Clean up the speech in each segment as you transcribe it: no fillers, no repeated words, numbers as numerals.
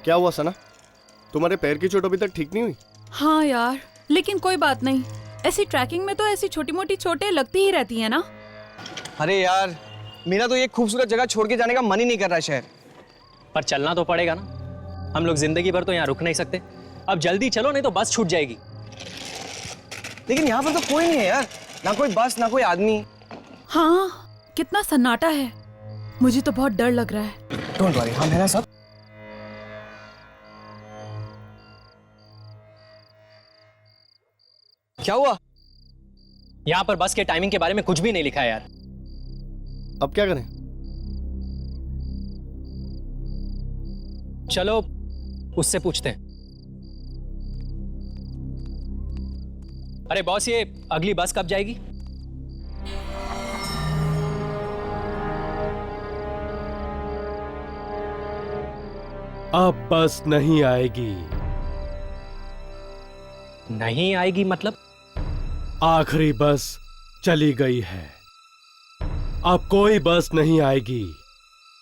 क्या हुआ सना? तुम्हारे पैर की चोट अभी तक ठीक नहीं हुई? हाँ यार, लेकिन कोई बात नहीं। ऐसी ट्रैकिंग में तो ऐसी छोटी मोटी चोटें लगती ही रहती है ना। अरे यार, मेरा तो ये खूबसूरत जगह छोड़ के जाने का मन ही नहीं कर रहा शहर। पर चलना तो पड़ेगा ना, हम लोग जिंदगी भर तो यहाँ रुक नहीं सकते। अब जल्दी चलो नहीं तो बस छूट जाएगी। लेकिन यहाँ पर तो कोई नहीं है यार, ना कोई बस ना कोई आदमी। हाँ, कितना सन्नाटा है। मुझे तो बहुत डर लग रहा है। डोंट वरी, हम है ना सब। क्या हुआ? यहाँ पर बस के टाइमिंग के बारे में कुछ भी नहीं लिखा है यार। अब क्या करें? चलो उससे पूछते हैं। अरे बॉस, ये अगली बस कब जाएगी? अब बस नहीं आएगी। नहीं आएगी मतलब? आखिरी बस चली गई है, अब कोई बस नहीं आएगी।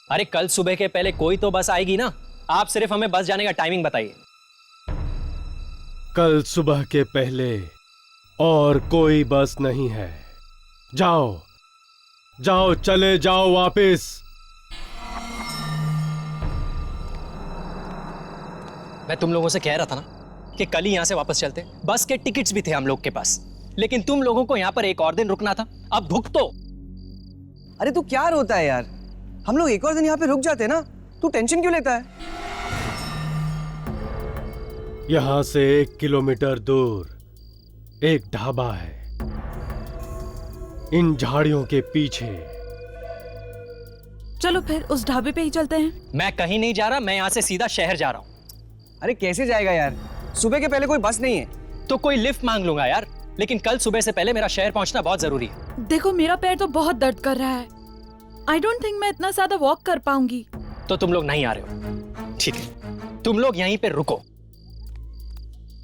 अरे कल सुबह के पहले कोई तो बस आएगी ना। आप सिर्फ हमें बस जाने का टाइमिंग बताइए। कल सुबह के पहले और कोई बस नहीं है। जाओ जाओ, चले जाओ वापस। मैं तुम लोगों से कह रहा था ना कि कल ही यहां से वापस चलते। बस के टिकट्स भी थे हम लोग के पास, लेकिन तुम लोगों को यहां पर एक और दिन रुकना था। अब भुगतो। अरे तू क्या रोता है यार, हम लोग एक और दिन यहाँ पे रुक जाते ना। तू टेंशन क्यों लेता है? यहां से 1 किलोमीटर दूर एक ढाबा है, इन झाड़ियों के पीछे। चलो फिर उस ढाबे पे ही चलते हैं। मैं कहीं नहीं जा रहा, मैं यहां से सीधा शहर जा रहा हूं। अरे कैसे जाएगा यार, सुबह के पहले कोई बस नहीं है। तो कोई लिफ्ट मांग लूंगा यार, लेकिन कल सुबह से पहले मेरा शहर पहुंचना बहुत जरूरी है। देखो, मेरा पैर तो बहुत दर्द कर रहा है। आई डोंट थिंक मैं इतना ज्यादा वॉक कर पाऊंगी। तो तुम लोग नहीं आ रहे हो, ठीक है, तुम लोग यहीं पे रुको,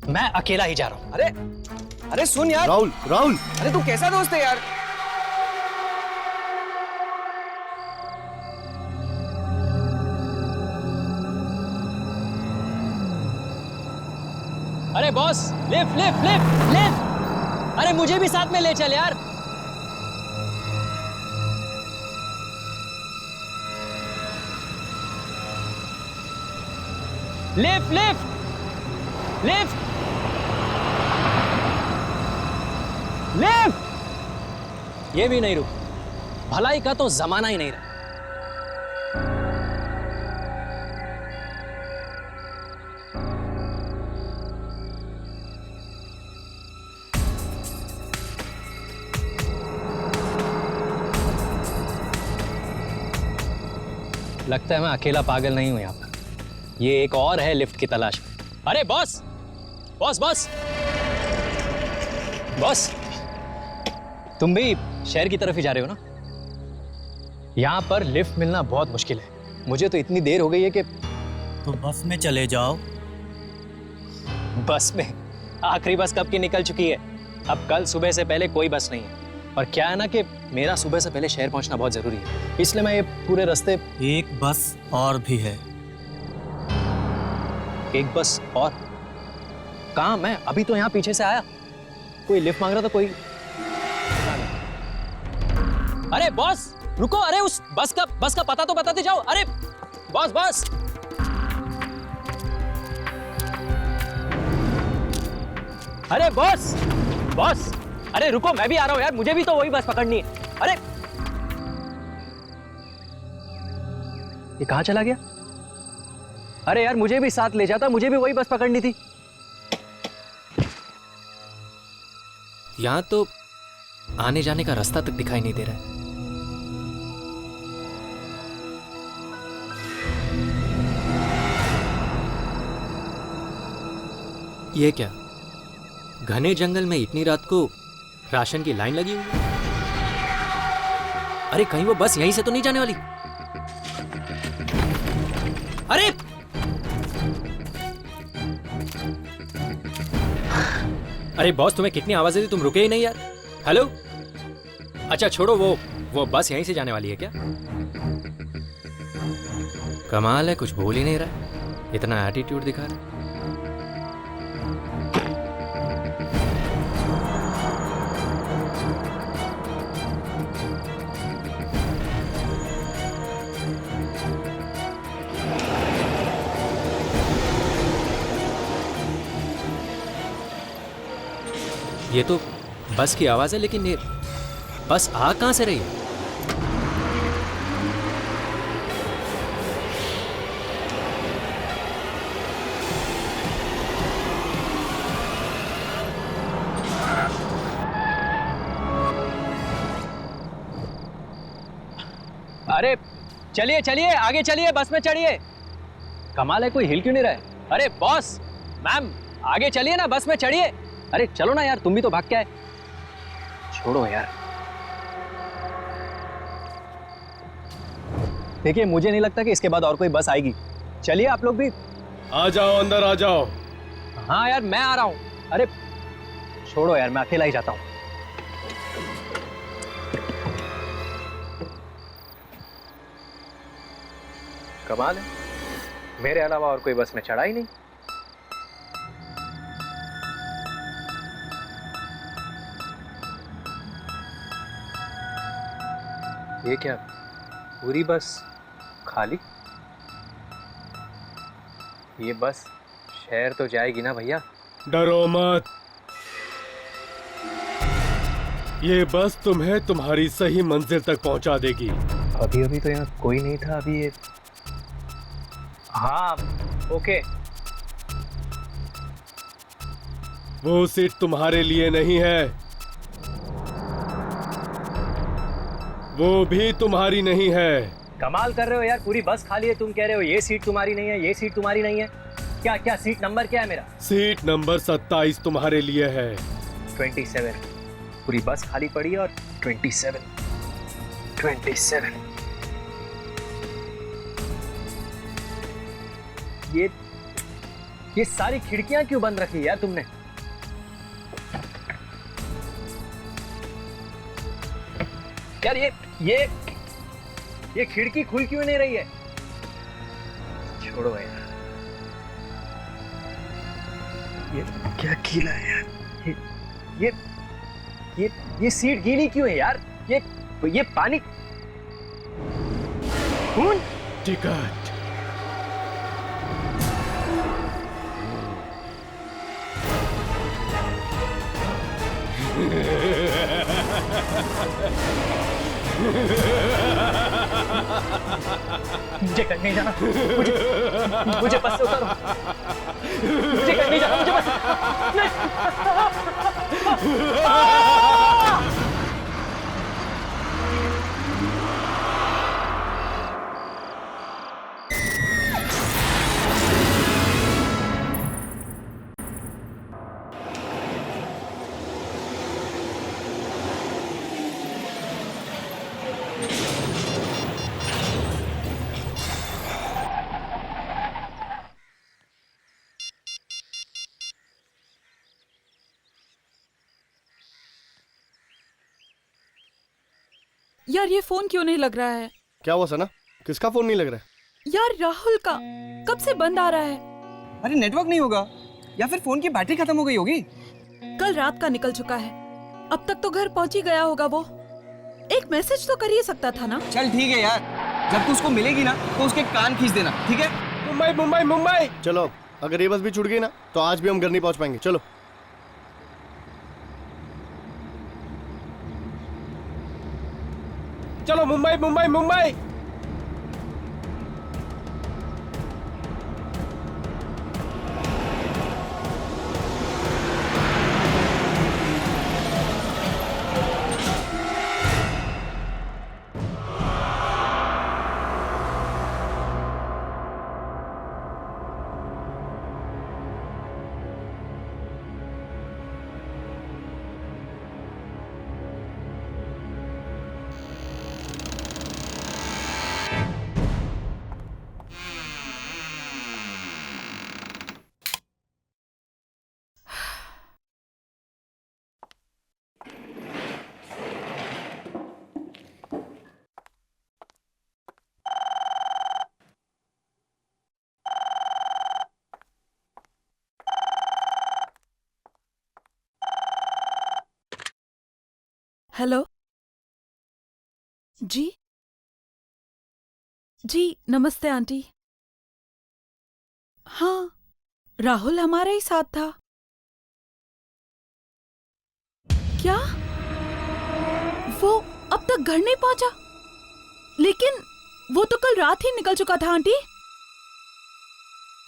मैं अकेला ही जा रहा हूं। अरे सुन यार। राहुल, राहुल, अरे तू कैसा दोस्त है यार? अरे boss, lift lift lift lift. अरे मुझे भी साथ में ले चल यार। Lift lift lift lift. ये भी नहीं रुक। भलाई का तो जमाना ही नहीं रहा। लगता है मैं अकेला पागल नहीं हूं यहाँ पर। ये एक और है लिफ्ट की तलाश में। अरे बॉस बॉस बॉस बॉस, तुम भी शहर की तरफ ही जा रहे हो ना? यहाँ पर लिफ्ट मिलना बहुत मुश्किल है। मुझे तो इतनी देर हो गई है कि तो बस में चले जाओ। बस में? आखिरी बस कब की निकल चुकी है। अब कल सुबह से पहले कोई बस नहीं है। और क्या है ना कि मेरा सुबह से पहले शहर पहुंचना बहुत जरूरी है, इसलिए मैं ये पूरे रास्ते। एक बस और भी है। एक बस और? कहाँ? मैं अभी तो यहाँ पीछे से आया। कोई लिफ्ट मांग रहा था, कोई। अरे बॉस रुको, अरे उस बस का पता तो बताते जाओ। अरे बॉस बॉस, अरे बॉस बॉस, अरे रुको, मैं भी आ रहा हूं यार, मुझे भी तो वही बस पकड़नी है। अरे ये कहां चला गया? अरे यार मुझे भी साथ ले जाता, मुझे भी वही बस पकड़नी थी। यहां तो आने जाने का रास्ता तक दिखाई नहीं दे रहा है। ये क्या, घने जंगल में इतनी रात को राशन की लाइन लगी हुई है? अरे कहीं वो बस यहीं से तो नहीं जाने वाली? अरे अरे बॉस, तुम्हें कितनी आवाजें दी, तुम रुके ही नहीं यार। हेलो, अच्छा छोड़ो, वो बस यहीं से जाने वाली है क्या? कमाल है, कुछ बोल ही नहीं रहा। इतना एटीट्यूड दिखा रहा है। ये तो बस की आवाज है, लेकिन ये बस आ कहां से रही है? अरे चलिए चलिए, आगे चलिए, बस में चढ़िए। कमाल है, कोई हिल क्यों नहीं रहा है? अरे बॉस, मैम, आगे चलिए ना, बस में चढ़िए। अरे चलो ना यार, तुम भी तो भाग के आए। छोड़ो यार। देखिए, मुझे नहीं लगता कि इसके बाद और कोई बस आएगी। चलिए आप लोग भी। आ जाओ, अंदर आ जाओ। हाँ यार, मैं आ रहा हूं। अरे छोड़ो यार, मैं अकेला ही जाता हूं। कमाल है, मेरे अलावा और कोई बस में चढ़ा ही नहीं। ये क्या, पूरी बस खाली? ये बस शहर तो जाएगी ना भैया? डरो मत, ये बस तुम्हें तुम्हारी सही मंजिल तक पहुंचा देगी। अभी अभी तो यहाँ कोई नहीं था। अभी ये, हाँ ओके। वो सीट तुम्हारे लिए नहीं है, वो भी तुम्हारी नहीं है। कमाल कर रहे हो यार, पूरी बस खाली है, तुम कह रहे हो ये सीट तुम्हारी नहीं है, ये सीट तुम्हारी नहीं है। क्या क्या सीट नंबर क्या है मेरा? सीट नंबर 27 तुम्हारे लिए है। 27। पूरी बस खाली पड़ी है और 27। ये सारी खिड़कियां क्यों बंद रखी यार तुमने? यार ये खिड़की खुल क्यों नहीं रही है? छोड़ो यार, ये क्या गीला है यार। ये सीट गीली क्यों है यार? ये पानी, खून। टिकट। मुझे कहीं नहीं जाना, मुझे बस से उतारो। मुझे कहीं नहीं जाना, मुझे बस यार ये फोन क्यों नहीं लग रहा है? क्या हुआ सना? किसका फोन नहीं लग रहा है? यार राहुल का कब से बंद आ रहा है। अरे नेटवर्क नहीं होगा, या फिर फोन की बैटरी खत्म हो गई होगी। कल रात का निकल चुका है, अब तक तो घर पहुंच ही गया होगा वो। एक मैसेज तो कर ही सकता था ना। चल ठीक है यार, जब तू उसको मिलेगी ना तो उसके कान खींच देना, ठीक है? मुंबई मुंबई मुंबई। चलो, अगर ये बस भी छूट गई ना तो आज भी हम घर नहीं पहुंच पाएंगे। चलो। चलो, मुंबई मुंबई मुंबई। हेलो जी जी नमस्ते आंटी। हाँ, राहुल हमारे ही साथ था। क्या वो अब तक घर नहीं पहुंचा? लेकिन वो तो कल रात ही निकल चुका था आंटी।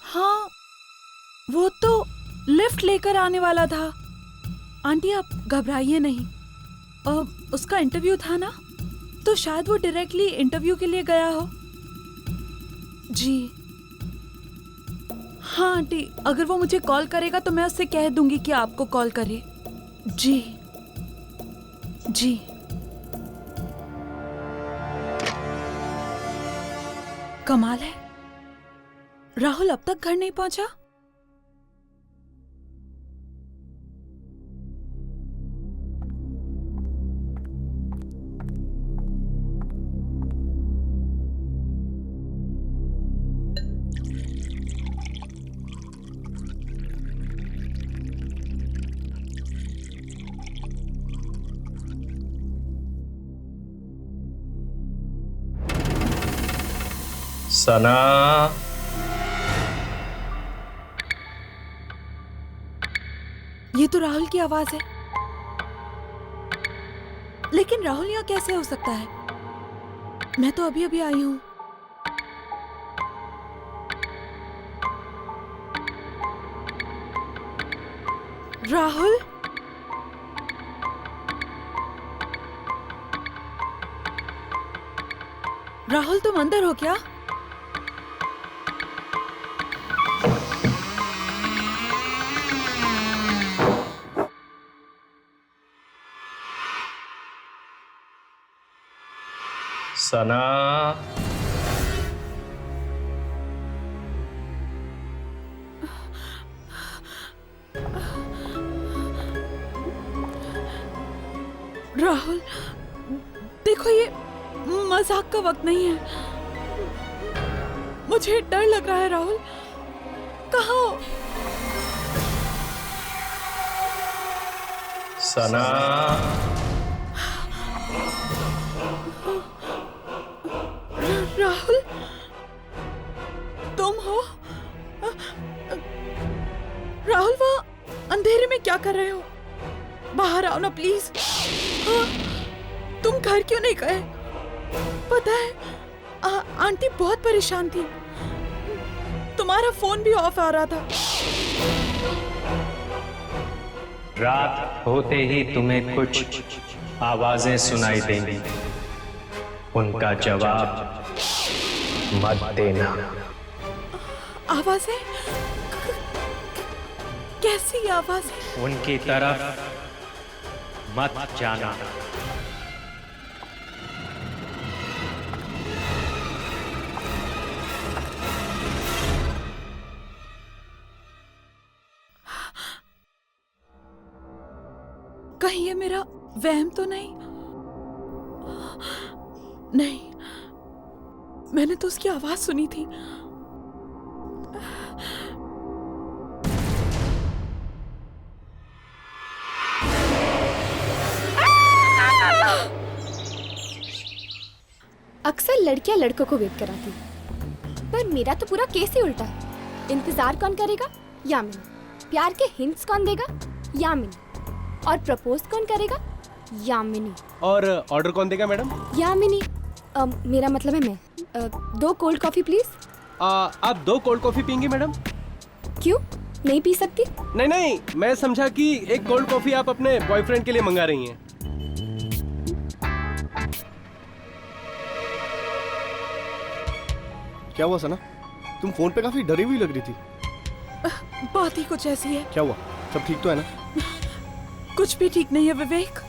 हाँ, वो तो लिफ्ट लेकर आने वाला था। आंटी आप घबराइए नहीं। उसका इंटरव्यू था ना, तो शायद वो डायरेक्टली इंटरव्यू के लिए गया हो। जी हाँ आंटी, अगर वो मुझे कॉल करेगा तो मैं उससे कह दूंगी कि आपको कॉल करे। जी जी। कमाल है, राहुल अब तक घर नहीं पहुंचा। सना, ये तो राहुल की आवाज है। लेकिन राहुल यहाँ कैसे हो सकता है? मैं तो अभी अभी आई हूं। राहुल, राहुल तुम अंदर हो क्या? सना, राहुल देखो, ये मजाक का वक्त नहीं है। मुझे डर लग रहा है। राहुल कहाँ हो? सना, राहुल तुम हो? राहुल वहाँ अंधेरे में क्या कर रहे हो? बाहर आओ ना प्लीज। हाँ, तुम घर क्यों नहीं गए? पता है आंटी बहुत परेशान थी। तुम्हारा फोन भी ऑफ आ रहा था। रात होते ही तुम्हें कुछ आवाजें सुनाई देंगी, उनका जवाब मत देना। आवाजें? कैसी आवाजें? उनकी तरफ मत जाना। कहीं ये मेरा वहम तो नहीं? नहीं, मैंने तो उसकी आवाज सुनी थी। अक्सर लड़कियां लड़कों को वेट कराती, पर मेरा तो पूरा केस ही उल्टा है। इंतजार कौन करेगा? यामिनी। प्यार के हिंट्स कौन देगा? यामिनी। और प्रपोज कौन करेगा? यामिनी। और ऑर्डर कौन देगा मैडम? यामिनी। मेरा मतलब है मैं। 2 कोल्ड कॉफी प्लीज। आप 2 कोल्ड कॉफी पियेंगी मैडम? क्यों नहीं पी सकती? नहीं नहीं, मैं समझा कि एक कोल्ड कॉफी आप अपने बॉयफ्रेंड के लिए मंगा रही हैं। क्या हुआ सना? तुम फोन पे काफी डरी हुई लग रही थी। बात ही कुछ ऐसी है। क्या हुआ? सब ठीक तो है ना? कुछ भी ठीक नहीं है विवेक।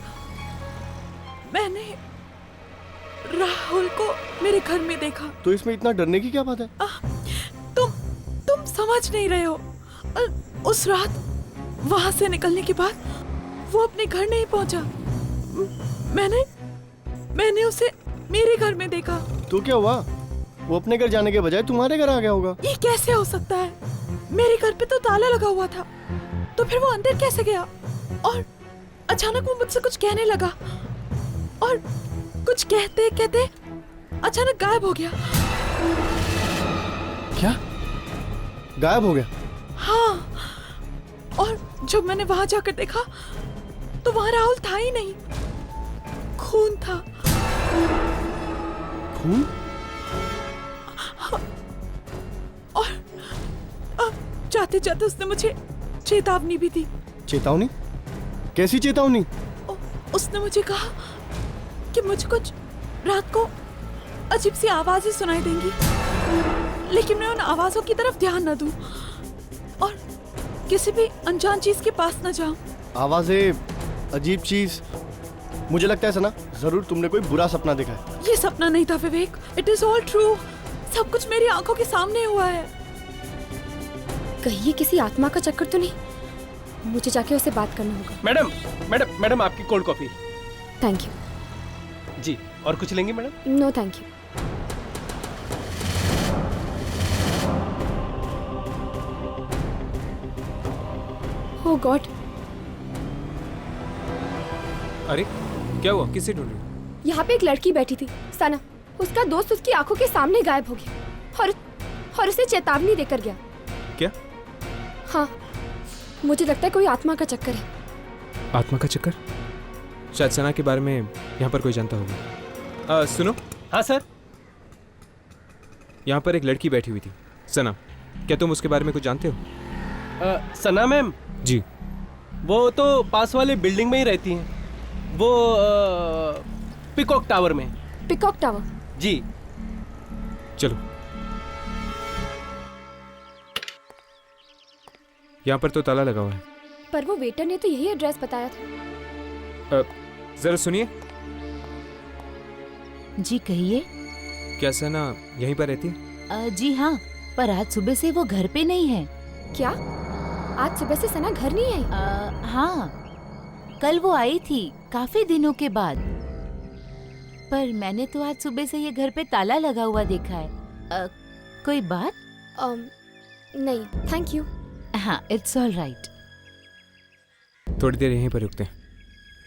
मैंने राहुल को मेरे घर में देखा। तो इसमें इतना डरने की क्या बात है? तुम समझ नहीं रहे हो। उस रात वहां से निकलने के बाद वो अपने घर नहीं पहुंचा। मैंने उसे मेरे घर में देखा। तो क्या हुआ? वो अपने घर जाने के बजाय तुम्हारे घर आ गया होगा। ये कैसे हो सकता है? मेरे घर पे तो ताला लगा हुआ था, तो फिर वो अंदर कैसे गया? और अचानक वो मुझसे कुछ कहने लगा। और कुछ कहते कहते अचानक गायब हो गया। क्या? गायब हो गया? हाँ, और जब मैंने वहां जाकर देखा तो वहां राहुल था ही नहीं, खून था। खून? और जाते जाते उसने मुझे चेतावनी भी दी। चेतावनी? कैसी चेतावनी? उसने मुझे कहा कि मुझे कुछ रात को अजीब सी आवाजें सुनाई देंगी, लेकिन मैं उन आवाजों की तरफ ध्यान न दूं और किसी भी अनजान चीज के पास न जाऊं। आवाजें, अजीब चीज। मुझे लगता है सना, जरूर तुमने कोई बुरा सपना देखा है। ये सपना नहीं था विवेक, इट इज ऑल ट्रू। सब कुछ मेरी आंखों के सामने हुआ है। कहीं ये किसी आत्मा का चक्कर तो नहीं? मुझे जाके उससे बात करना होगा। मैडम मैडम मैडम, आपकी कोल्ड कॉफी। Thank you. जी, और कुछ लेंगे madam? No thank you. Oh God, अरे क्या हुआ? किसे ढूंढ रही हो? यहाँ पे एक लड़की बैठी थी, सना। उसका दोस्त उसकी आंखों के सामने गायब हो गया और उसे चेतावनी देकर गया। क्या? हाँ, मुझे लगता है कोई आत्मा का चक्कर है। आत्मा का चक्कर? शायद सना के बारे में यहाँ पर कोई जानता होगा। सुनो। हाँ सर। यहाँ पर एक लड़की बैठी हुई थी, सना। क्या तुम उसके बारे में कुछ जानते हो? सना मैम? जी। वो तो पास वाले बिल्डिंग में ही रहती हैं। वो पिकॉक टावर में। Peacock Tower? जी। चलो। यहाँ पर तो ताला लगा हुआ है। पर वो वेटर ने तो यही एड्रेस बताया था। जरा सुनिए। जी कहिए। क्या सना यहीं पर रहती है? जी हाँ, पर आज सुबह से वो घर पे नहीं है। क्या? आज सुबह से सना घर नहीं आई? हाँ, कल वो आई थी काफी दिनों के बाद, पर मैंने तो आज सुबह से ये घर पे ताला लगा हुआ देखा है। कोई बात? नहीं, थैंक यू। हाँ, इट्स ऑल राइट। थोड़ी देर यहीं पर रुकते हैं,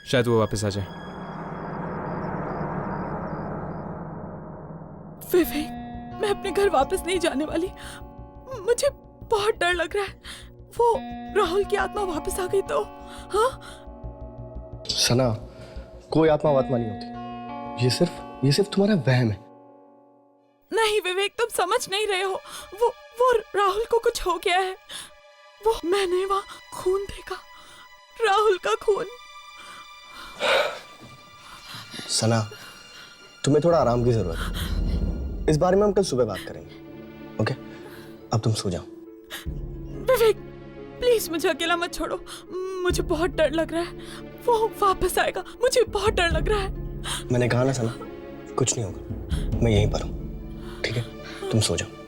शायद वो वापस आ जाए। विवेक, मैं अपने घर वापस नहीं जाने वाली। मुझे बहुत डर लग रहा है। वो राहुल की आत्मा वापस आ गई तो? हाँ सना, कोई आत्मा वात्मा नहीं होती। ये सिर्फ तुम्हारा वहम है। नहीं विवेक, तुम समझ नहीं रहे हो। वो राहुल को कुछ हो गया है। वो मैंने वहाँ खून देखा, राहुल का खून। सना, तुम्हें थोड़ा आराम की जरूरत है। इस बारे में हम कल सुबह बात करेंगे। ओके, अब तुम सो जाओ। विवेक प्लीज मुझे अकेला मत छोड़ो। मुझे बहुत डर लग रहा है। वो वापस आएगा, मुझे बहुत डर लग रहा है। मैंने कहा ना सना, कुछ नहीं होगा। मैं यहीं पर हूँ, ठीक है? तुम सो जाओ।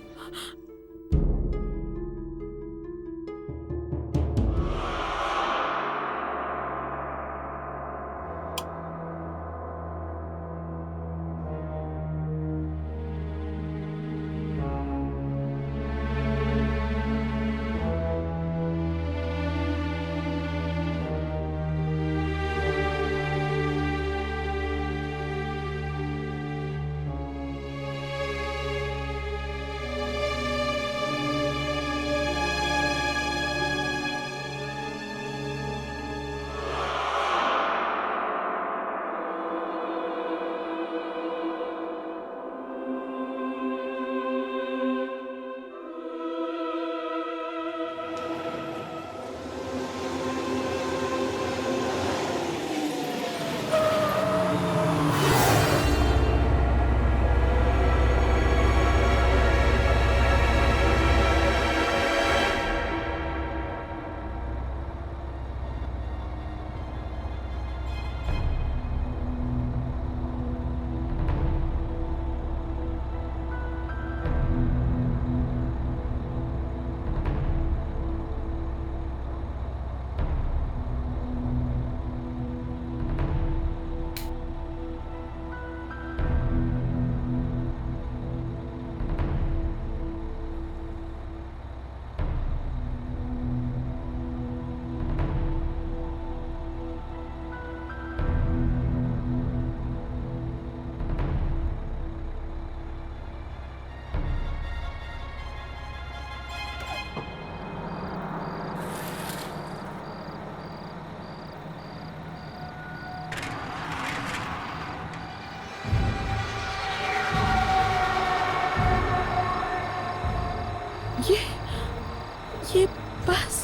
ये बस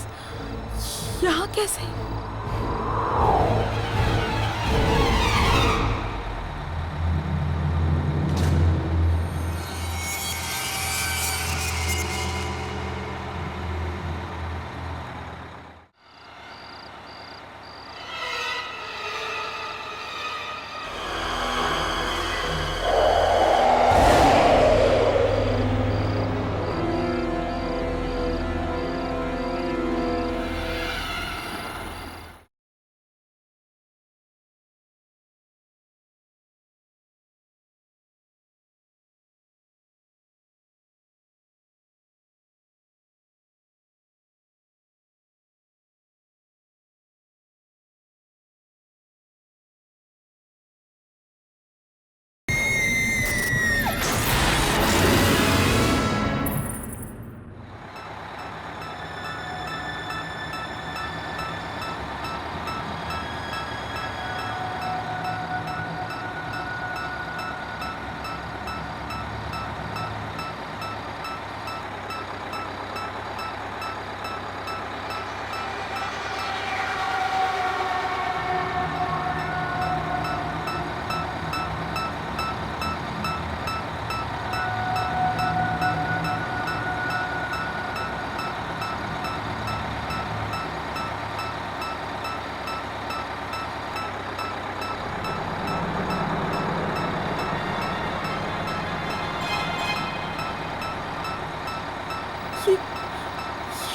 यहाँ कैसे?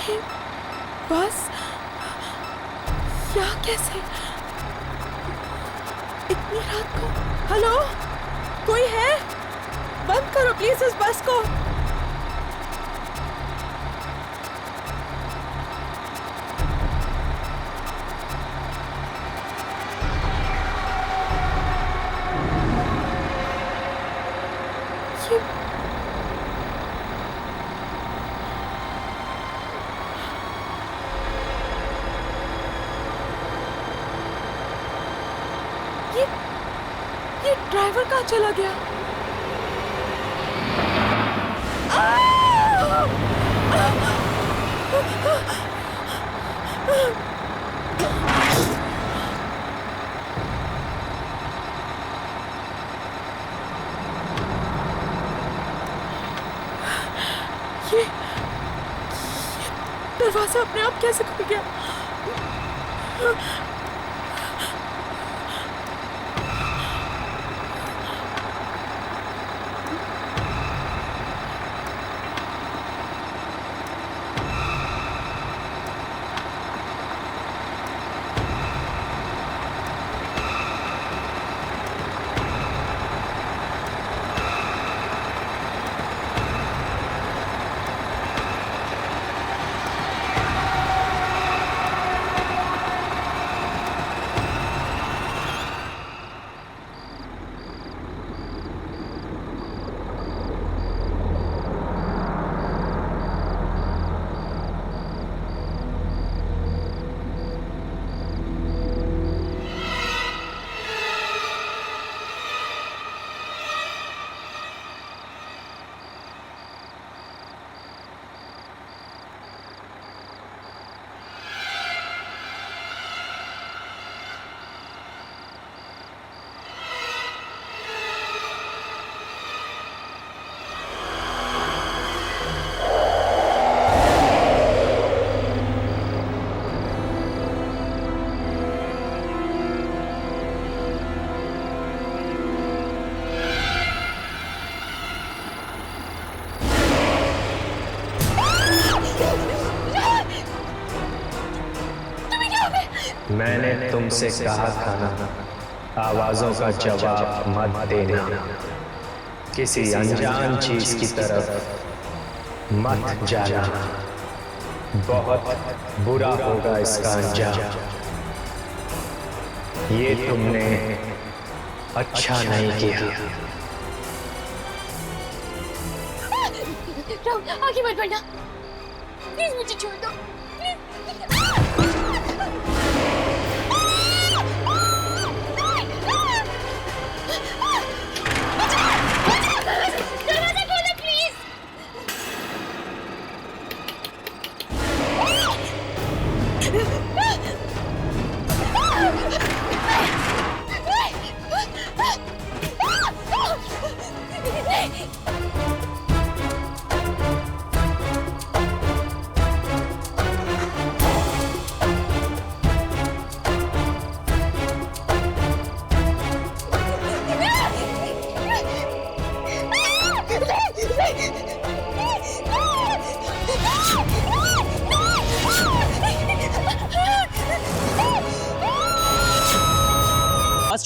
ये बस यहाँ कैसे? इतनी रात को? हेलो, कोई है? बंद करो प्लीज इस बस को। ये ड्राइवर कहाँ चला गया? ये दरवाजा अपने आप कैसे खुल गया? मैंने तुमसे कहा था ना, आवाजों का जवाब मत देना, किसी अनजान चीज की तरफ मत जाना, बहुत बुरा होगा इसका अंजाम। ये तुमने अच्छा नहीं किया। राहुल, आगे मत बढ़ना, प्लीज मुझे छोड़ दो,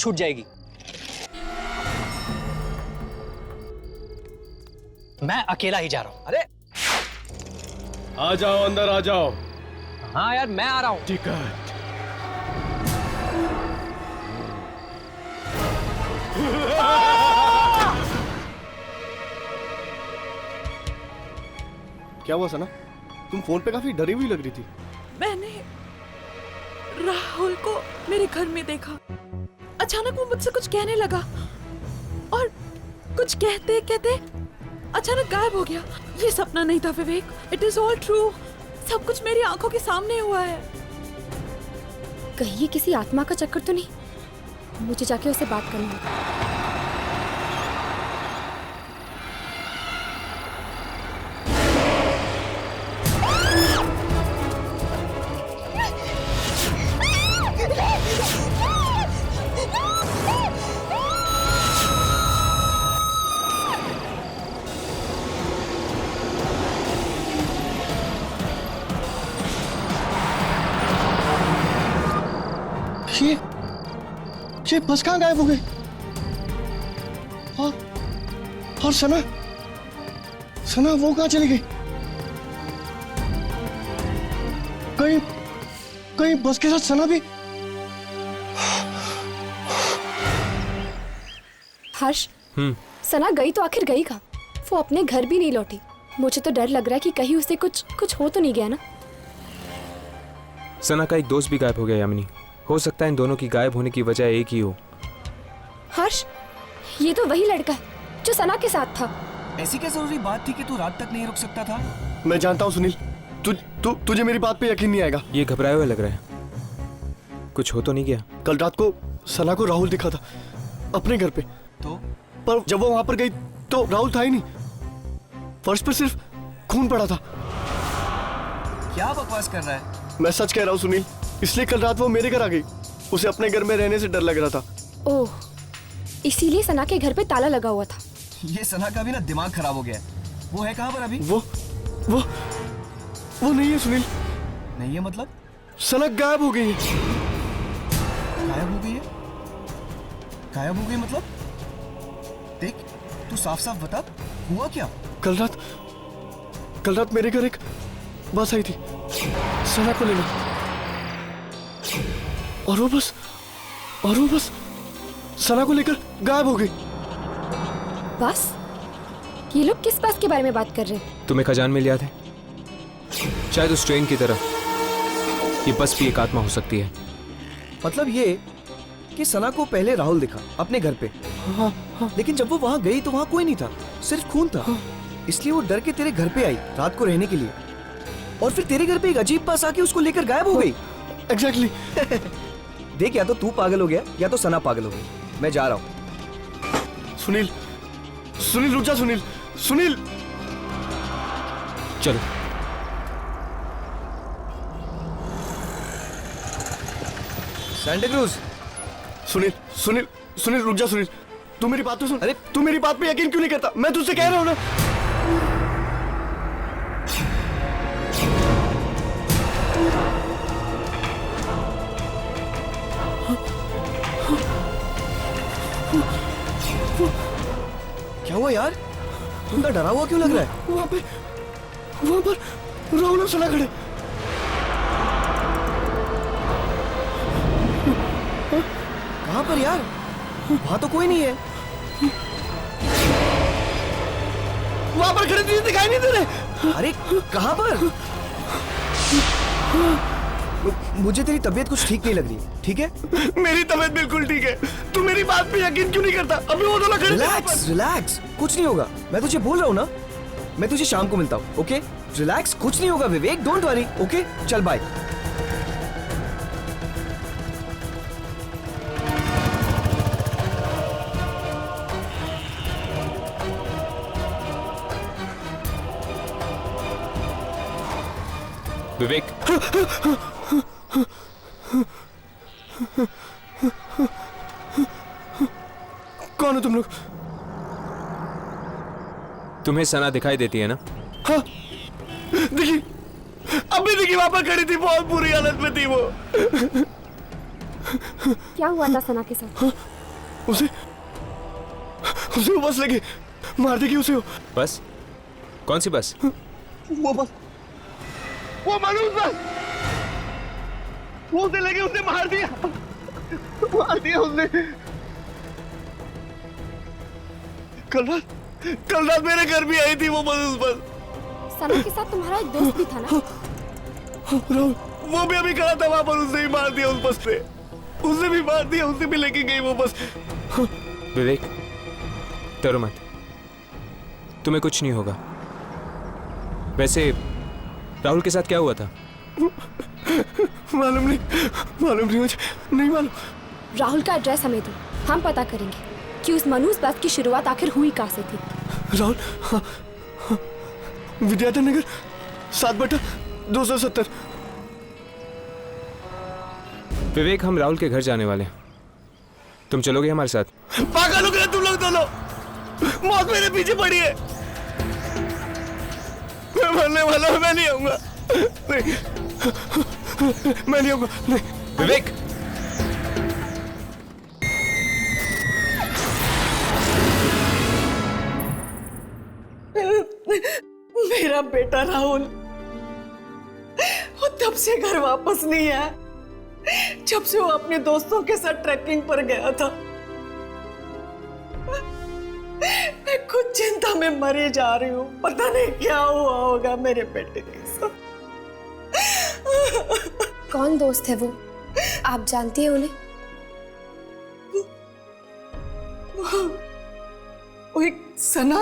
छूट जाएगी। मैं अकेला ही जा रहा हूं। अरे आ जाओ, अंदर आ जाओ। हाँ यार, मैं आ रहा हूं। टिकट। क्या हुआ सना? तुम फोन पे काफी डरी हुई लग रही थी। मैंने राहुल को मेरे घर में देखा। अचानक वो मुझसे कुछ कहने लगा और कुछ कहते कहते अचानक गायब हो गया। ये सपना नहीं था विवेक, इट इज ऑल ट्रू। सब कुछ मेरी आंखों के सामने हुआ है। कहीं ये किसी आत्मा का चक्कर तो नहीं? मुझे जाके उससे बात करनी होगी। ये बस कहाँ गायब हो गई? और सना वो कहाँ चली गई? कहीं बस के साथ सना भी? हर्ष, सना गई तो आखिर गई कहाँ? वो अपने घर भी नहीं लौटी। मुझे तो डर लग रहा है कि कहीं उसे कुछ हो तो नहीं गया ना। सना का एक दोस्त भी गायब हो गया यामिनी। हो सकता है इन दोनों की गायब होने की वजह एक ही हो। हर्ष, ये तो वही लड़का है जो सना के साथ था। ऐसी क्या जरूरी बात थी कि तू रात तक नहीं रुक सकता था? मैं जानता हूँ सुनील, तुझे मेरी बात पे यकीन नहीं आएगा। ये घबराए हुए लग रहा है। कुछ हो तो नहीं गया? कल रात को सना को राहुल दिखा था अपने घर पे। तो पर जब वो वहां पर गई तो राहुल था ही नहीं। फर्श पर सिर्फ खून पड़ा था। क्या बकवास कर रहा है? मैं सच कह रहा हूँ सुनील, इसलिए कल रात वो मेरे घर आ गई। उसे अपने घर में रहने से डर लग रहा था। ओह, इसीलिए सना के घर पे ताला लगा हुआ था। ये सना का भी ना दिमाग खराब हो गया है। वो है कहाँ पर अभी? वो नहीं है सुनील। नहीं है मतलब? सना गायब हो गई है। गायब हो गई है? गायब हो गई मतलब? देख, तू साफ साफ बता, हुआ क्या? कल रात मेरे घर एक बस आई थी सना को लेने, और वो बस सना को लेकर गायब हो गई। बस? ये लोग किस बस के बारे में बात कर रहे हैं? तुम्हें खजान में याद है? शायद उस ट्रेन की तरह ये बस भी एक आत्मा हो सकती है। मतलब ये कि सना को पहले राहुल दिखा अपने घर पे। हाँ, लेकिन जब वो वहां गई तो वहां कोई नहीं था, सिर्फ खून था। इसलिए वो डर के तेरे घर पे आई रात को रहने के लिए, और फिर तेरे घर पे एक अजीब बस आके उसको लेकर गायब हो गई। एग्जैक्टली। देख, या तो तू पागल हो गया या तो सना पागल हो गई। मैं जा रहा हूँ। सुनील रुक जा। सुनील चलो। Santa cruise. सुनील रुक जा। सुनील, तू मेरी बात तो सुन। अरे तू मेरी बात पे यकीन क्यों नहीं करता? मैं तुझसे कह रहा हूँ ना। क्या हुआ यार? तुम डरा हुआ क्यों लग रहा है? वहां पर राहुल और सना खड़े। कहाँ पर यार? वहां तो कोई नहीं है। वहां पर खड़े तुझे दिखाई नहीं दे रहे? अरे कहाँ पर? मुझे तेरी तबीयत कुछ ठीक नहीं लग रही, ठीक है? मेरी तबीयत बिल्कुल ठीक है। तू मेरी बात पे यकीन क्यों नहीं करता? अभी वो दोनों खड़े। रिलैक्स, कुछ नहीं होगा। मैं तुझे बोल रहा हूँ ना, मैं तुझे शाम को मिलता हूँ, ओके? रिलैक्स, कुछ नहीं होगा विवेक, डोंट वरी, ओके? चल बाय। विवेक, कौन हो तुम लोग? तुम्हें सना दिखाई देती है ना? हाँ, देखी, अभी देखी वहां पर खड़ी थी, बहुत बुरी हालत में थी वो। क्या हुआ था सना के साथ? उसे उसे वो बस लगी, मार देगी उसे। बस? कौन सी बस? वो बस, वो मनोज बस, वो उसे लगी, उसे मार दिया उसने। कल रात मेरे घर भी आई थी वो मनोज बस। सना के साथ तुम्हारा एक दोस्त भी था ना? राहुल, वो भी अभी खड़ा था वहां पर, उसने भी मार दिया उस बस पे, उसने भी मार दिया, उसने भी लेके गई वो बस। विवेक, डरो मत, तुम्हें कुछ नहीं होगा। वैसे राहुल के साथ क्या हुआ था? मालूम नहीं मुझे, नहीं मालूम। राहुल का एड्रेस हमें दो, हम पता करेंगे कि उस मनूस बस की शुरुआत आखिर हुई कहाँ से थी। राहुल, विद्याधर नगर 7/270। विवेक, हम राहुल के घर जाने वाले हैं, तुम चलोगे हमारे साथ? पागल हो गए तुम लोग दोनों, मौत मेरे पीछे पड़ी है, मैं मरने वाला हूं, मैं नहीं आऊंगा, नहीं, मैं नहीं आऊंगा, नहीं। विवेक, मेरा बेटा राहुल वो तब से घर वापस नहीं आया जब से वो अपने दोस्तों के साथ ट्रैकिंग पर गया था। मैं खुद चिंता में मरी जा रही हूँ, पता नहीं क्या हुआ होगा मेरे बेटे के साथ। कौन दोस्त है वो, आप जानती हैं उन्हें? वो एक सना,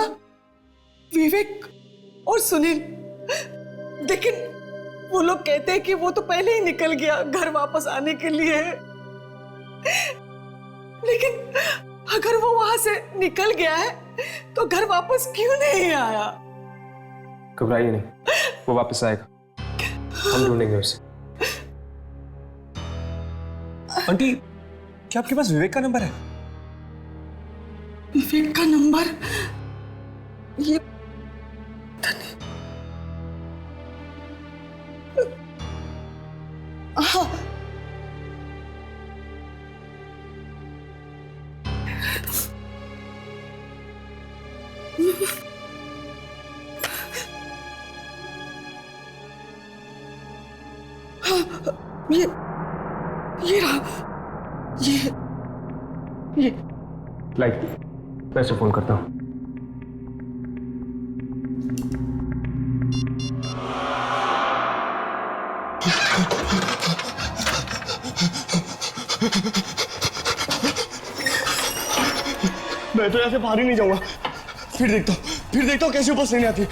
विवेक और सुनील, लेकिन वो लोग कहते हैं कि वो तो पहले ही निकल गया घर वापस आने के लिए। लेकिन अगर वो वहां से निकल गया है तो घर वापस क्यों नहीं आया? घबराइए नहीं, वो वापस आएगा, हम ढूंढेंगे उसे। आंटी, क्या आपके पास विवेक का नंबर है? विवेक का नंबर? ये हाँ, ये रहा, ये लाइक, मैं इसे फोन करता हूँ। मैं तो यहाँ से बाहर ही नहीं जाऊंगा, फिर देखता हूँ कैसे बस नहीं आती।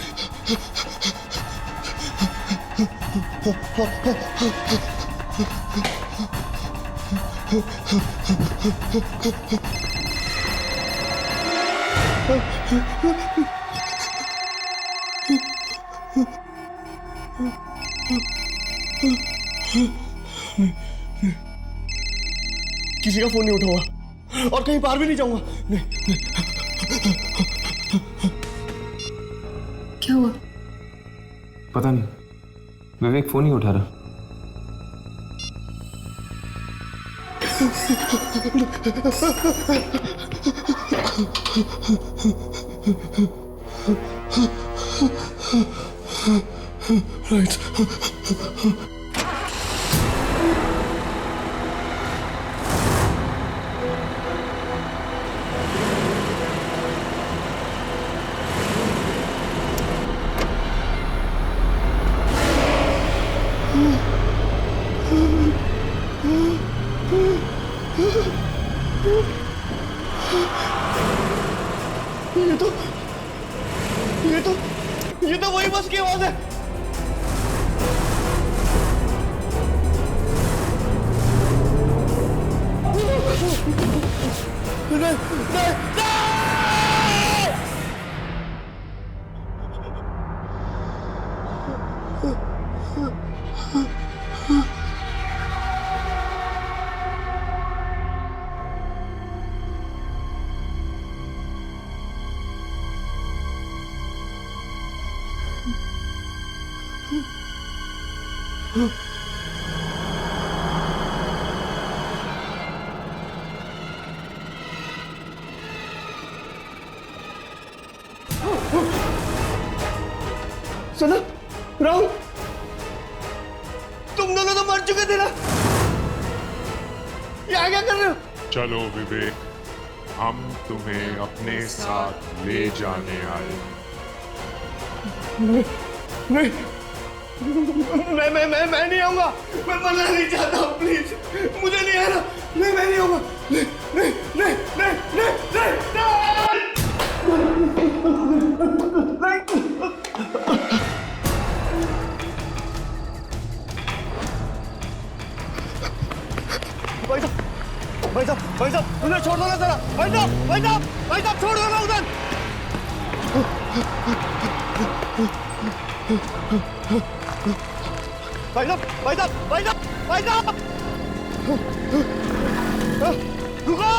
किसी का फोन नहीं उठाऊंगा और कहीं बाहर भी नहीं जाऊंगा। नहीं। क्या हुआ? पता नहीं, विवेक फोन ही उठा रहा। राइट। ये तो वही बस की आवाज है। नहीं, नहीं, नहीं! सना, राहुल, तुम दोनों तो मर चुके थे ना। यहाँ क्या कर रहे हो? चलो विवेक, हम तुम्हें अपने साथ ले जाने आए। नहीं, मैं नहीं आऊंगा। मैं मरना नहीं चाहता हूँ, प्लीज मुझे नहीं आना। नहीं, मैं नहीं आऊंगा। नहीं, नहीं, नहीं, नहीं, नहीं, भाई साहब, उन्हें छोड़ दो ना जरा। भाई साहब, छोड़ दो ना उधर। भाई साहब, रुको।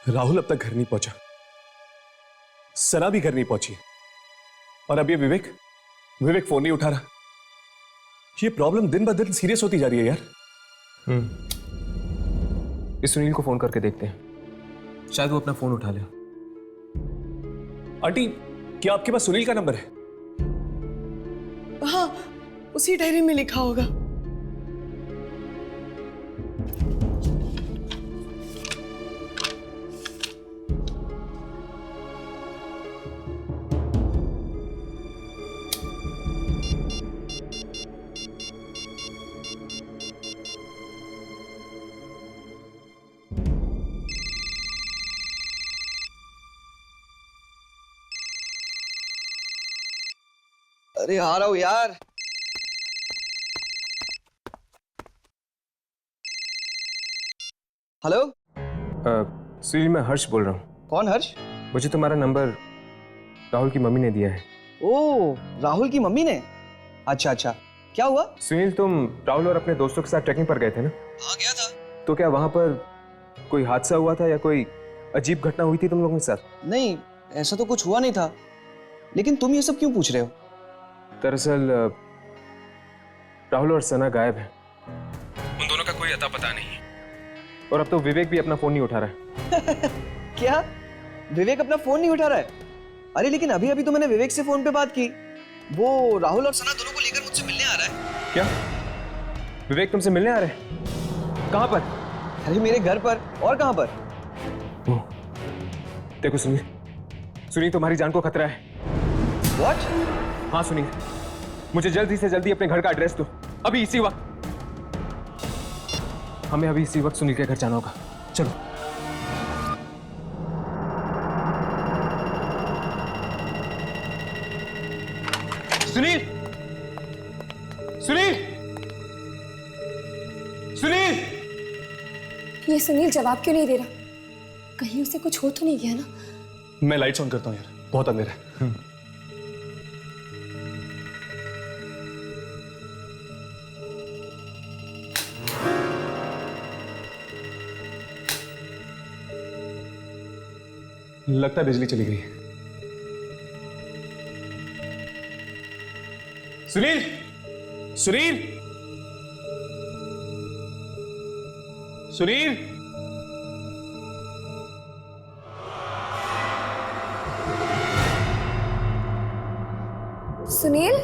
राहुल अब तक घर नहीं पहुंचा, सना भी घर नहीं पहुंची, और अब ये विवेक फोन नहीं उठा रहा। ये प्रॉब्लम दिन ब दिन सीरियस होती जा रही है यार। इस सुनील को फोन करके देखते हैं, शायद वो अपना फोन उठा ले। आंटी, क्या आपके पास सुनील का नंबर है? हाँ, उसी डायरी में लिखा होगा। अरे आ रहा हूं यार। हेलो, सुनील, मैं हर्ष बोल रहा हूँ। कौन हर्ष? मुझे तुम्हारा नंबर राहुल की मम्मी ने दिया है। ओ, राहुल की मम्मी ने? अच्छा, क्या हुआ? सुनील, तुम राहुल और अपने दोस्तों के साथ ट्रैकिंग पर गए थे ना? हाँ, गया था। तो क्या वहां पर कोई हादसा हुआ था या कोई अजीब घटना हुई थी तुम लोगों के साथ? नहीं, ऐसा तो कुछ हुआ नहीं था, लेकिन तुम ये सब क्यों पूछ रहे हो? दरअसल राहुल और सना गायब हैं। उन दोनों का कोई अता पता नहीं है, और अब तो विवेक भी अपना फोन नहीं उठा रहा है। क्या? विवेक अपना फोन नहीं उठा रहा है? अरे लेकिन अभी तो मैंने विवेक से फोन पे बात की। वो राहुल और सना दोनों को लेकर मुझसे मिलने आ रहा है। क्या? विवेक तुमसे मिलने आ रहे हैं? कहां पर? अरे मेरे घर पर। और कहां पर? देखो सुनील, तुम्हारी जान को खतरा है। What? हाँ सुनील, मुझे जल्दी से जल्दी अपने घर का एड्रेस दो, अभी इसी वक्त। हमें अभी इसी वक्त सुनील के घर जाना होगा। चलो। सुनील, सुनील, सुनील! ये सुनील जवाब क्यों नहीं दे रहा? कहीं उसे कुछ हो तो नहीं गया ना? मैं लाइट्स ऑन करता हूँ यार, बहुत अंधेरा है। लगता है बिजली चली गई। सुनील, सुनील, सुनील! सुनील?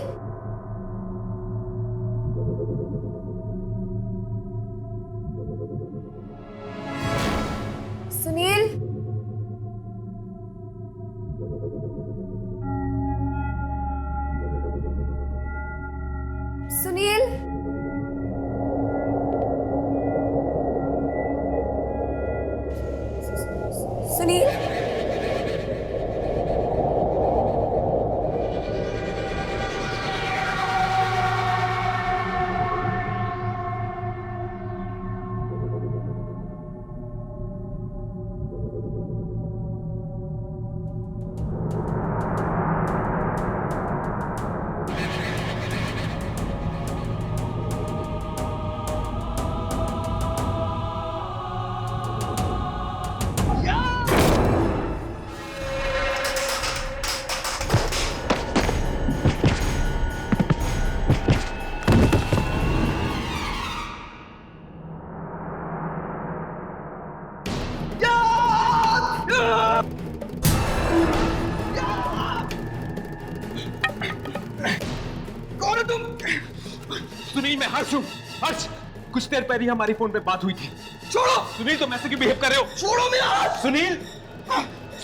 सुनील, मैं हर्ष हूँ। हर्ष, कुछ देर पहले हमारी फोन पे बात हुई थी। छोड़ो सुनील, तुम ऐसे क्यों बिहेव कर रहे हो? छोड़ो मेरा हाथ। सुनील,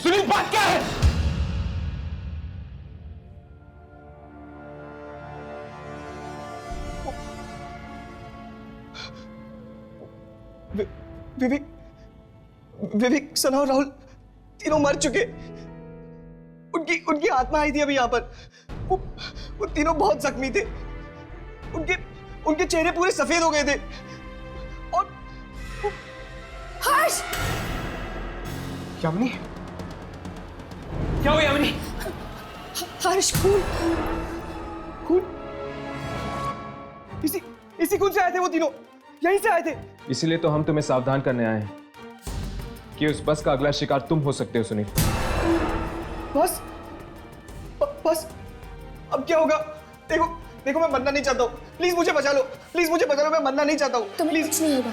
सुनील बात क्या है? विवेक, विवेक, सना और राहुल तीनों मर चुके। उनकी उनकी आत्मा आई थी अभी यहाँ पर। वो तीनों बहुत जख्मी थे। उनके उनके चेहरे पूरे सफेद हो गए थे। और हर्ष! यामिनी, क्या हुआ यामिनी? हर्ष, खून, खून। इसी खून से आए थे वो तीनों, यहीं से आए थे। इसीलिए तो हम तुम्हें सावधान करने आए हैं कि उस बस का अगला शिकार तुम हो सकते हो सुनील। बस, बस, अब क्या होगा? देखो, देखो, मैं मरना नहीं चाहता हूँ। प्लीज मुझे बचा लो, प्लीज मुझे बचा लो, मैं मरना नहीं चाहता हूँ। तुम्हें कुछ नहीं होगा।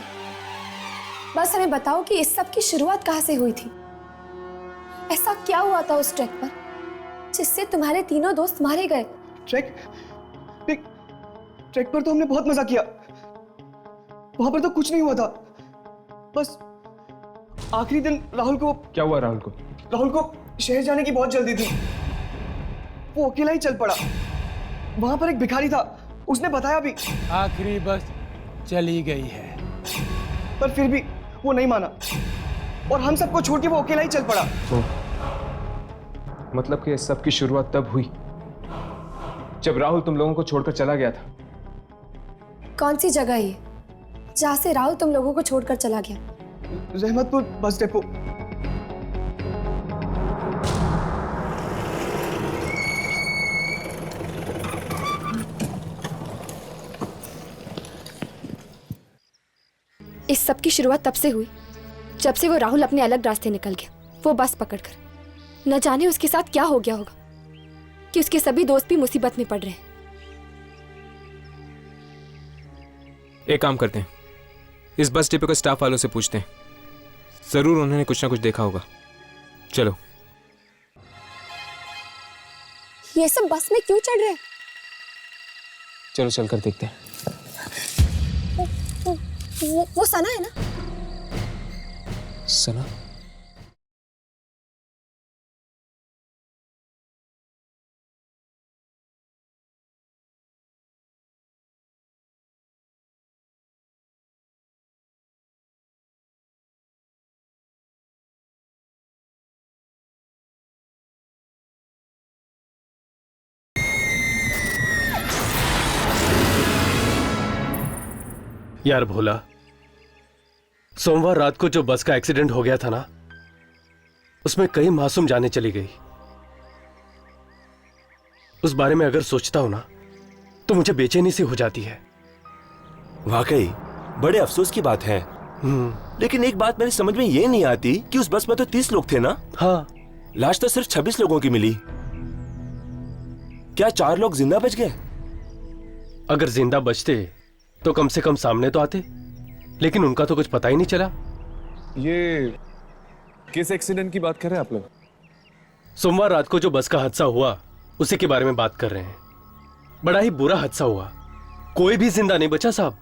बस हमें बताओ कि इस सब की शुरुआत कहाँ से हुई थी? ऐसा क्या हुआ था उस ट्रैक पर जिससे तुम्हारे तीनों दोस्त मारे गए? ट्रैक पर तो हमने बहुत मजा किया। वहां पर तो कुछ नहीं हुआ था। बस आखिरी दिन राहुल को। क्या हुआ राहुल को? राहुल को शहर जाने की बहुत जल्दी थी। वो अकेला ही चल पड़ा। वहां पर एक भिखारी था, उसने बताया भी। आखिरी बस चली गई है, पर फिर भी वो नहीं माना और हम सबको छोड़ के वो अकेला ही चल पड़ा। मतलब कि इस सब की शुरुआत तब हुई जब राहुल तुम लोगों को छोड़कर चला गया था। कौन सी जगह है ये जहाँ से राहुल तुम लोगों को छोड़कर चला गया? Rahmatpur bus depot. इस सब की शुरुआत तब से हुई जब से वो राहुल अपने अलग रास्ते निकल गया, वो बस पकड़कर। न जाने उसके साथ क्या हो गया होगा कि उसके सभी दोस्त भी मुसीबत में पड़ रहे हैं। एक काम करते हैं, इस बस डिपो के स्टाफ वालों से पूछते हैं, जरूर उन्होंने कुछ ना कुछ देखा होगा। चलो। ये सब बस में क्यों चढ़ रहे हैं? चलो चलकर देखते हैं। वो सना है ना? सना? यार भोला, सोमवार रात को जो बस का एक्सीडेंट हो गया था ना, उसमें कई मासूम जानें चली गई। उस बारे में अगर सोचता हूं ना तो मुझे बेचैनी सी हो जाती है। वाकई बड़े अफसोस की बात है। लेकिन एक बात मेरी समझ में ये नहीं आती कि उस बस में तो 30 लोग थे ना? हाँ। लाश तो सिर्फ 26 लोगों की मिली। क्या 4 लोग जिंदा बच गए? अगर जिंदा बचते तो कम से कम सामने तो आते, लेकिन उनका तो कुछ पता ही नहीं चला। ये किस एक्सीडेंट की बात कर रहे हैं आप लोग? सोमवार रात को जो बस का हादसा हुआ उसी के बारे में बात कर रहे हैं। बड़ा ही बुरा हादसा हुआ, कोई भी जिंदा नहीं बचा साहब।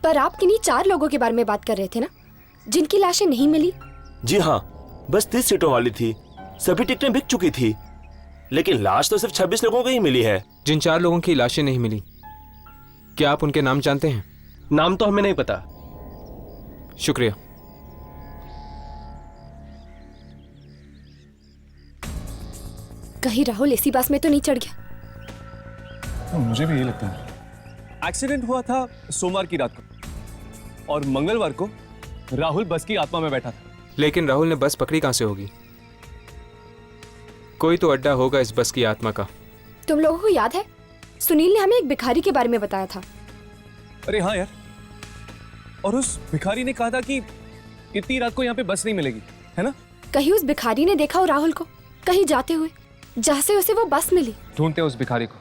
पर आप किन्हीं 4 लोगों के बारे में बात कर रहे थे ना, जिनकी लाशें नहीं मिली? जी हाँ, बस 30 सीटों वाली थी, सभी टिकटें बिक चुकी थी, लेकिन लाश तो सिर्फ 26 लोगों की ही मिली है। जिन 4 लोगों की लाशें नहीं मिली, क्या आप उनके नाम जानते हैं? नाम तो हमें नहीं पता। शुक्रिया। कहीं राहुल इसी बस में तो नहीं चढ़ गया? मुझे भी यही लगता है। एक्सीडेंट हुआ था सोमवार की रात को और मंगलवार को राहुल बस की आत्मा में बैठा था। लेकिन राहुल ने बस पकड़ी कहां से होगी? कोई तो अड्डा होगा इस बस की आत्मा का। तुम लोगों को याद है सुनील ने हमें एक भिखारी के बारे में बताया था? अरे हाँ यार, और उस भिखारी ने कहा था कि इतनी रात को यहाँ पे बस नहीं मिलेगी, है ना? कहीं उस भिखारी ने देखा हो राहुल को कहीं जाते हुए, जहाँ से उसे वो बस मिली? ढूंढते उस भिखारी को,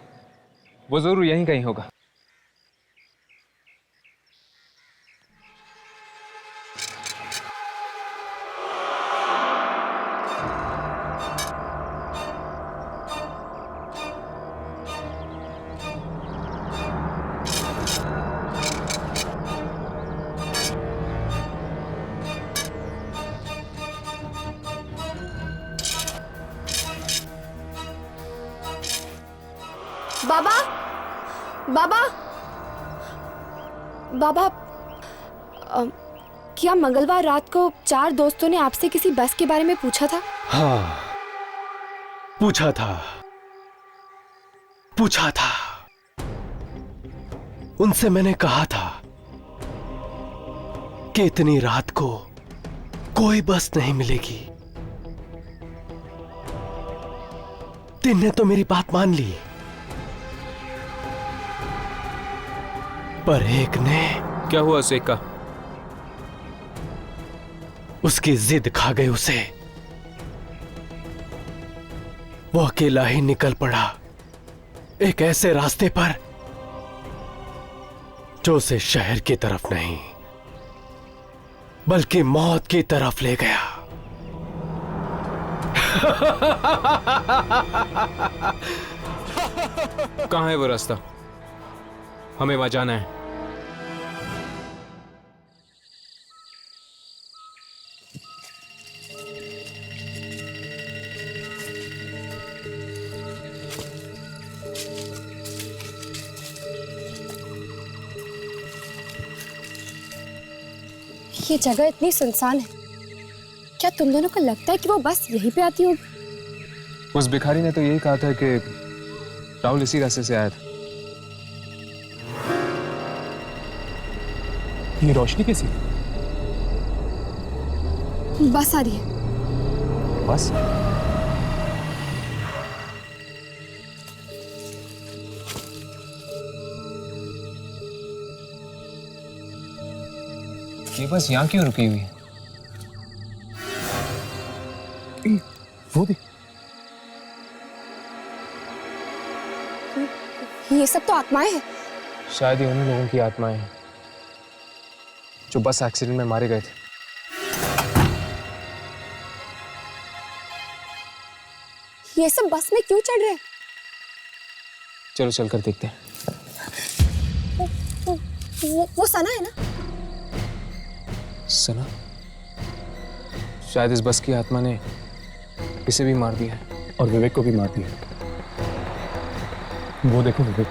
वो जरूर यहीं कहीं होगा। बाबा, बाबा, बाबा, क्या मंगलवार रात को 4 दोस्तों ने आपसे किसी बस के बारे में पूछा था? हाँ, पूछा था। उनसे मैंने कहा था कि इतनी रात को कोई बस नहीं मिलेगी। तीन ने तो मेरी बात मान ली, पर एक ने। क्या हुआ उसे का? उसकी जिद खा गई उसे। वो अकेला ही निकल पड़ा एक ऐसे रास्ते पर जो उसे शहर की तरफ नहीं बल्कि मौत की तरफ ले गया। कहां है वो रास्ता? हमें वहां जाना है। ये जगह इतनी सुनसान है, क्या तुम दोनों को लगता है कि वो बस यहीं पे आती होगी? उस भिखारी ने तो यही कहा था कि राहुल इसी रास्ते से आया था। ये रोशनी कैसी? बस आ रही है। बस? ये बस यहाँ क्यों रुकी हुई है? वो भी। ये सब तो आत्माएं हैं। शायद ये उन्हीं लोगों की आत्माएं हैं जो बस एक्सीडेंट में मारे गए थे। ये सब बस में क्यों चढ़ रहे हैं? चलो चलकर देखते हैं। वो सना है ना? सना? शायद इस बस की आत्मा ने इसे भी मार दिया है और विवेक को भी मार दिया। वो देखो विवेक।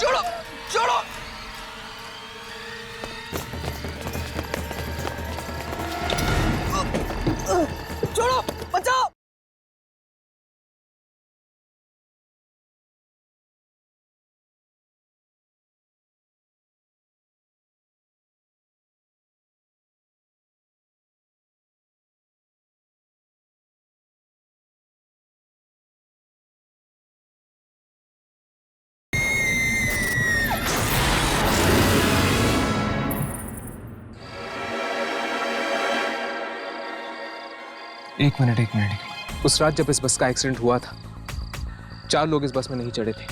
छोड़ो, छोड़ो। छोड़ो, बचाओ। एक मिनट। उस रात जब इस बस का एक्सीडेंट हुआ था, 4 लोग इस बस में नहीं चढ़े थे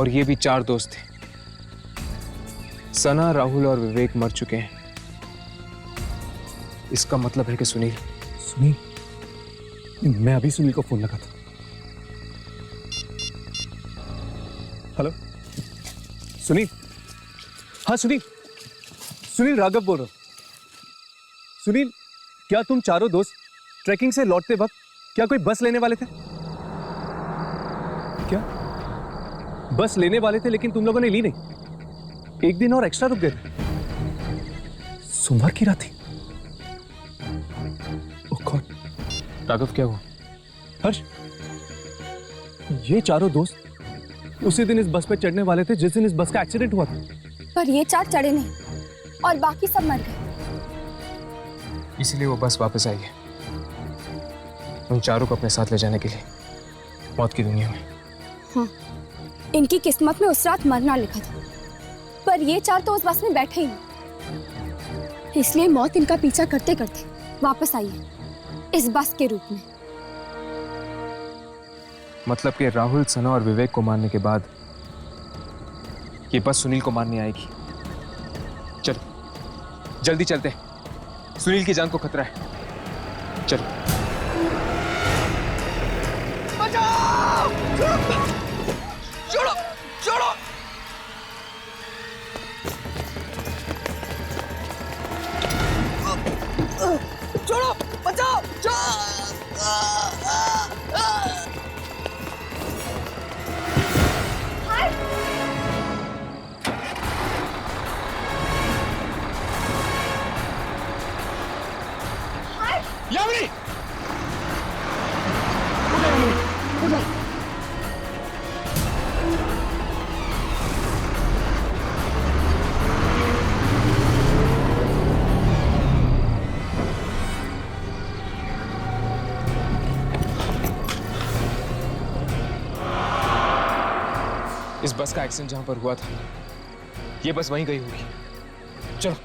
और ये भी 4 दोस्त थे। सना, राहुल और विवेक मर चुके हैं। इसका मतलब है कि सुनील। मैं अभी सुनील को फोन लगा था। हेलो सुनील। हाँ सुनील राघव बोल रहा हूं। सुनील, क्या तुम चारों दोस्त ट्रैकिंग से लौटते वक्त क्या कोई बस लेने वाले थे? क्या बस लेने वाले थे लेकिन तुम लोगों ने ली नहीं? एक दिन और एक्स्ट्रा रुक गए थे। सोमवार की रात थी। ओह गॉड। राघव क्या हुआ? हर्ष, ये चारों दोस्त उसी दिन इस बस पे चढ़ने वाले थे जिस दिन इस बस का एक्सीडेंट हुआ था। पर ये 4 चढ़े नहीं और बाकी सब मर गए। इसलिए वो बस वापस आई है उन चारों को अपने साथ ले जाने के लिए मौत की दुनिया में। हाँ, इनकी किस्मत में उस रात मरना लिखा था, पर ये 4 तो उस बस में बैठे ही नहीं। इसलिए मौत इनका पीछा करते करते वापस आई है इस बस के रूप में। मतलब कि राहुल, सना और विवेक को मारने के बाद ये बस सुनील को मारने आएगी। चलो जल्दी चलते हैं, सुनील की जान को खतरा है। चलो। बचाओ! छोड़ो! छोड़ो! छोड़ो! बचाओ! यामिनी! उठो! इस बस का एक्सीडेंट जहां पर हुआ था, ये बस वहीं गई होगी। चलो।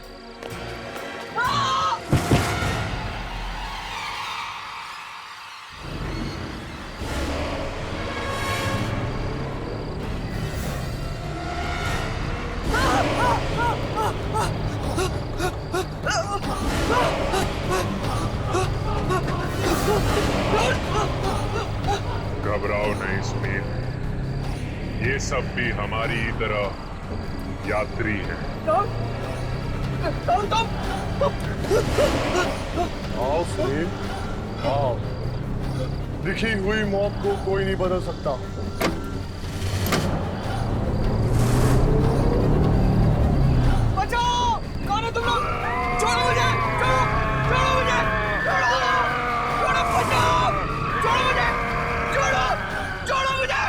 घबराओ नहीं सुनील, ये सब भी हमारी तरह यात्री है। आओ सुनील, आओ। लिखी हुई मौत को कोई नहीं बदल सकता। बचाओ! कौन है तुम लोग? छोड़ो मुझे! छोड़ो! छोड़ो मुझे! छोड़ो! छोड़ो! बचाओ! छोड़ो मुझे! छोड़ो! छोड़ो मुझे!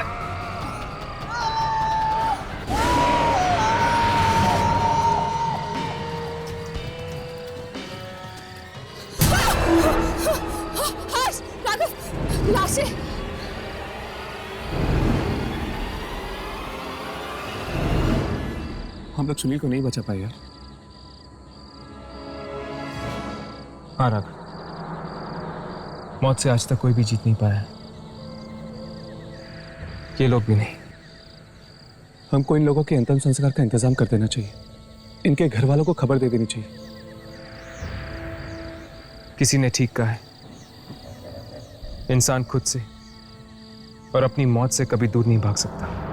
हर्ष! राघव! लाशें! हम लोग सुनील को नहीं बचा पाए यार। हाँ राघव, मौत से आज तक कोई भी जीत नहीं पाया, ये लोग भी नहीं। हमको इन लोगों के अंतिम संस्कार का इंतजाम कर देना चाहिए। इनके घर वालों को खबर दे देनी चाहिए। किसी ने ठीक कहा है, इंसान खुद से और अपनी मौत से कभी दूर नहीं भाग सकता।